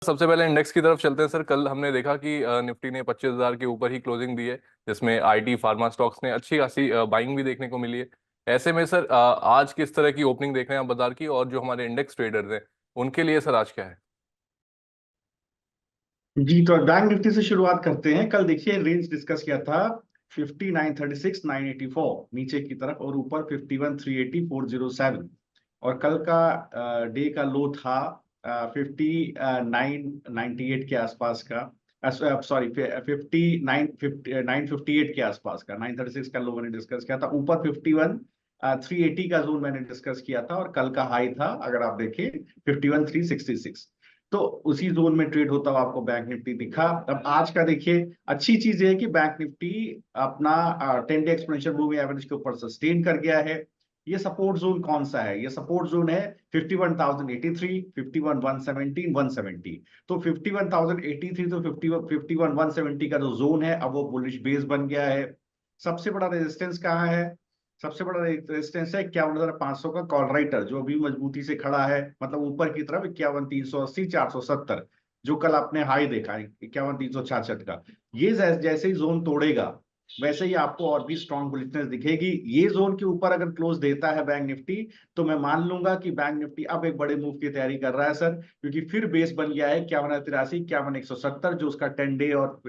सबसे पहले इंडेक्स की तरफ चलते हैं सर। कल हमने देखा कि निफ्टी ने 25,000 के ऊपर ही क्लोजिंग दी है, जिसमें आईटी फार्मा स्टॉक्स ने अच्छी खासी बाइंग भी देखने को मिली है। ऐसे में सर आज किस तरह की ओपनिंग देख रहे हैं आप बाजार की, और जो हमारे इंडेक्स ट्रेडर्स हैं उनके लिए सर आज क्या है? जी, तो बैंक निफ्टी से शुरुआत करते हैं। कल देखिए रेंज डिस्कस किया था 5936 984 नीचे की तरफ, और ऊपर 51 380 407। और कल का डे का लो था 5998 के आसपास का। सॉरी, 958 के आसपास का। 936 का लो मैंने डिस्कस किया था। ऊपर 51 380 का जोन मैंने डिस्कस किया था, और कल का हाई था अगर आप देखें 51 366। तो उसी जोन में ट्रेड होता हुआ आपको बैंक निफ्टी दिखा। अब आज का देखिए, अच्छी चीज है कि बैंक निफ्टी अपना 10 डे एक्सपोनेंशियल मूविंग एवरेज के ऊपर सस्टेन कर गया है। ये सपोर्ट जोन कौन सा है? ये सपोर्ट जोन है 51,083, 51,117, 170। तो 51,083 तो 51,170 का जो जोन है, अब वो बुलिश बेस बन गया है। सबसे बड़ा रेजिस्टेंस कहाँ है? सबसे बड़ा रेजिस्टेंस है 51,500 का कॉल राइटर, जो अभी मजबूती से खड़ा है, मतलब ऊपर की तरफ 51,380 470, जो कल आपने हाई देखा है 51,366 का। ये जैसे ही जोन तोड़ेगा, वैसे ही आपको और भी स्ट्रॉन्ग बुलिशनेस दिखेगी। ये जोन के ऊपर अगर क्लोज देता है बैंक निफ्टी, तो मैं मान लूंगा कि बैंक निफ्टी अब एक बड़े मूव की तैयारी कर रहा है सर, क्योंकि फिर बेस बन गया है 51,083, 51,170, जो उसका 10 डे और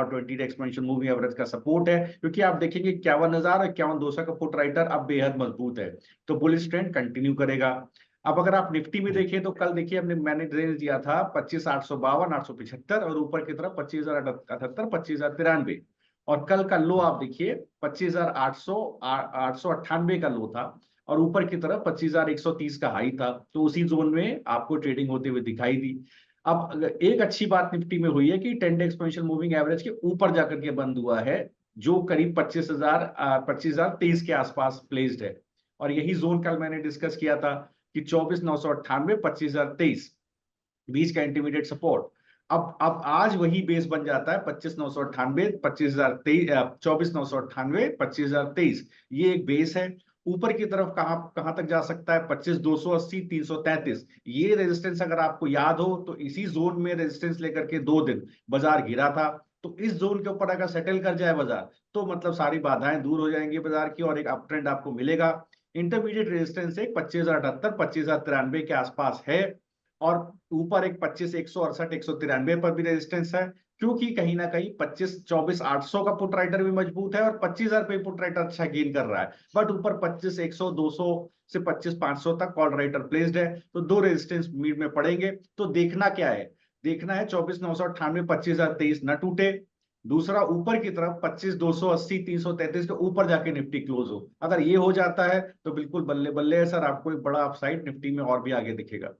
20 डे एक्सपेंशन मूविंग एवरेज का सपोर्ट है। क्योंकि आप देखेंगे 51,000 और 51,200 का पुट राइटर अब बेहद मजबूत है, तो बुलिश ट्रेंड कंटिन्यू करेगा। अब अगर आप निफ्टी में देखें, तो कल देखिए मैंने रेंज दिया था 25,852 875, और ऊपर की तरफ 25,078 25,093। और कल का लो आप देखिए 25,898 का लो था, और ऊपर की तरफ 25,130 का हाई था। तो उसी जोन में आपको ट्रेडिंग होते हुए दिखाई दी। अब एक अच्छी बात निफ्टी में हुई है कि 10 डे एक्सपोनेंशियल मूविंग एवरेज के ऊपर जाकर के बंद हुआ है, जो करीब 25,023 के आसपास प्लेस्ड है। और यही जोन कल मैंने डिस्कस किया था कि 24,998 25,023 बीच का इंटरमीडिएट सपोर्ट। अब आज वही बेस बन जाता है 25,998 25,023, 24,998 25,023। ये एक बेस है। ऊपर की तरफ कहां कहां तक जा सकता है? 25,280 333। ये रेजिस्टेंस अगर आपको याद हो, तो इसी जोन में रेजिस्टेंस लेकर के 2 दिन बाजार गिरा था। तो इस जोन के ऊपर अगर सेटल कर जाए बाजार, तो मतलब सारी बाधाएं दूर हो जाएंगी बाजार की, और एक अप ट्रेंड आपको मिलेगा। इंटरमीडिएट रेजिस्टेंस एक 25,078 25,093 के आसपास है। और ऊपर एक 25,168 193 पर भी रेजिस्टेंस है, क्योंकि कहीं ना कहीं 25,24,800 का पुट राइटर भी मजबूत है, और 25,000 पे पुट राइटर अच्छा गेन कर रहा है। बट ऊपर 25,100 200 से 25,500 तक कॉल राइटर प्लेस्ड है। तो दो रेजिस्टेंस मीड में पड़ेंगे। तो देखना क्या है? देखना है 24,998 25,023 न टूटे। दूसरा, ऊपर की तरफ 25,280 333 के ऊपर जाके निफ्टी क्लोज हो। अगर ये हो जाता है, तो बिल्कुल बल्ले बल्ले है सर, आपको एक बड़ा अपसाइड निफ्टी में और भी आगे दिखेगा।